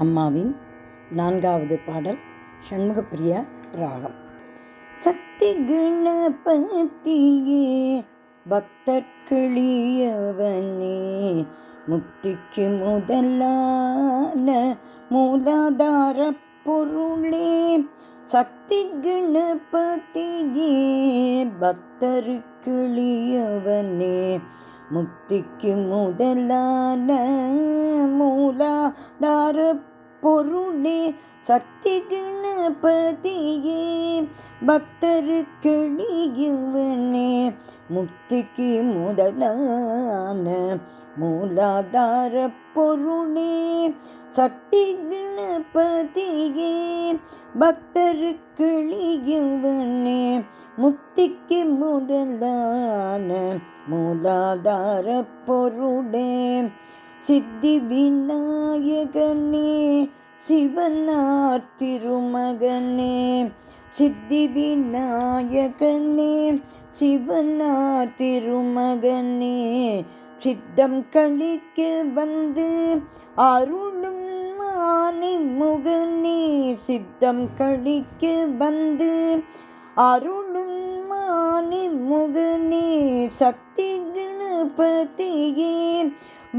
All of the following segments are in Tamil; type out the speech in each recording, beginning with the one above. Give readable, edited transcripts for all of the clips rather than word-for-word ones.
அம்மாவின் 4வது பாடல் ஷண்முகப்பிரியா ராகம். சக்தி கணபதியே பக்தர்களியவனே, முக்திக்கு முதலான மூலாதார பொருளே. சக்தி கணபதியே பக்தர்களியவனே, முக்திக்கு முதலான மூலாதார பொருளே. சக்தி கணபதியே பக்தர்களியவனே, முக்திக்கு முதலான மூலாதார பொருளே. சக்தி கணபதியே பக்தர்களியவனே, முக்திக்கு முதலான மூலாதார பொருளே. சித்தி விநாயகனே சிவனார் திருமகனே, சித்தி விநாயகனே சிவனார் திருமகனே. சித்தம் கழிக்க வந்து அருளும் மானை முகனே, சித்தம் கழிக்க வந்து அருளும் மானை முகனே. சக்தி கணபதியே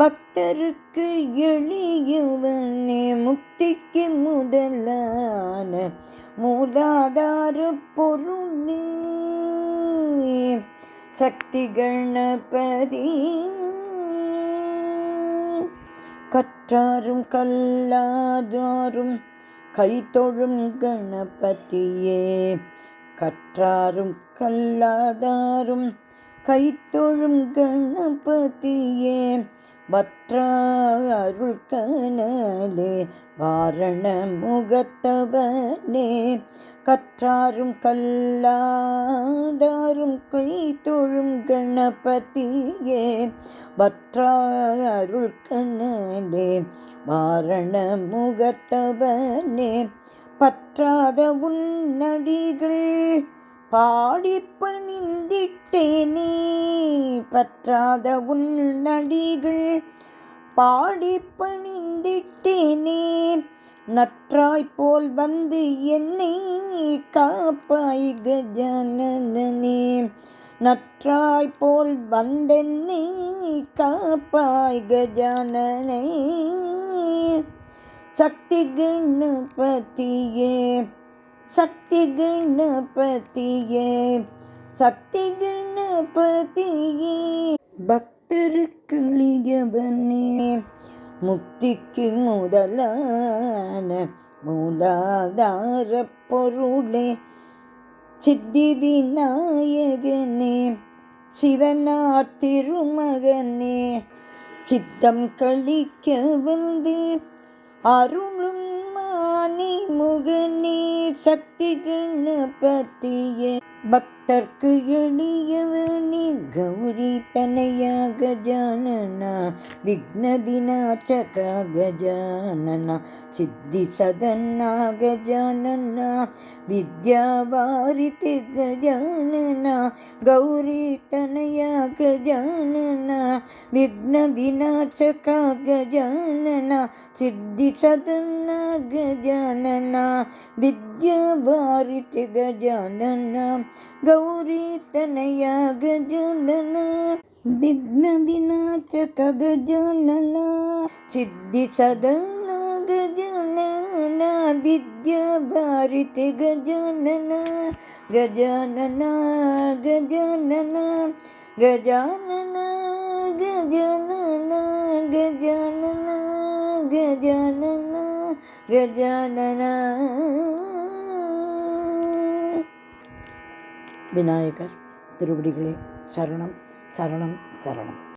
பக்தருக்கு எளியவனே, முக்திக்கு முதலான மூலாதார பொருளே. சக்தி கணபதி கற்றாரும் கல்லாதாரும் கைத்தொழும் கணபதியே, கற்றாரும் கல்லாதாரும் கைத்தொழும் கணபதியே. வற்றா அருள் கனலே வாரண முகத்தவனே, கற்றாரும் கல்லாதாரும் கைத்தொழும் கணபதியே. வற்றா அருள் கனலே வாரண முகத்தவனே. பற்றாத உன்னடிகள் பாடி பணிந்திட்டேனே, பற்றாத உன்னடிகள் பாடி பணிந்திட்டேனே. நற்றாய் போல் வந்து என்னை காப்பாய் கஜானனே, நற்றாய் போல் வந்தென்னை காப்பாய் கஜானனே. சக்தி கணபதியே சக்தி கணபதியே சக்தி கணபதியே பக்தருக்கு எளியவனே, முக்திக்கு முதலான மூலாதார பொருளே. சித்தி விநாயகனே சிவனார் திருமகனே, சித்தம் கழிக்க வந்து அருளும் மானி முகனே. சக்தி கணபதியே பக்தர்க்கு எளியவனே, கௌரி தனயா கஜானனா விக்ன விநாசக கஜானனா. சித்தி சதனா கஜானனா வித்யாவாரிதி கஜானனா. கௌரி தனயா கஜானனா விக்ன விநாசக கஜானனா. சித்தி சதனா கஜானனா வித்யாவாரிதி கஜானனா. கௌரி தனயா கஜானனா விக்ன விநாசக கஜானனா. சித்தி சதனா கஜானனா வித்யாவாரிதி கஜானனா. கஜானனா கஜானனா கஜானனா கஜானனா கஜானனா கஜானனா கஜானனா. விநாயகர் திருவடிகளே சரணம் சரணம் சரணம்.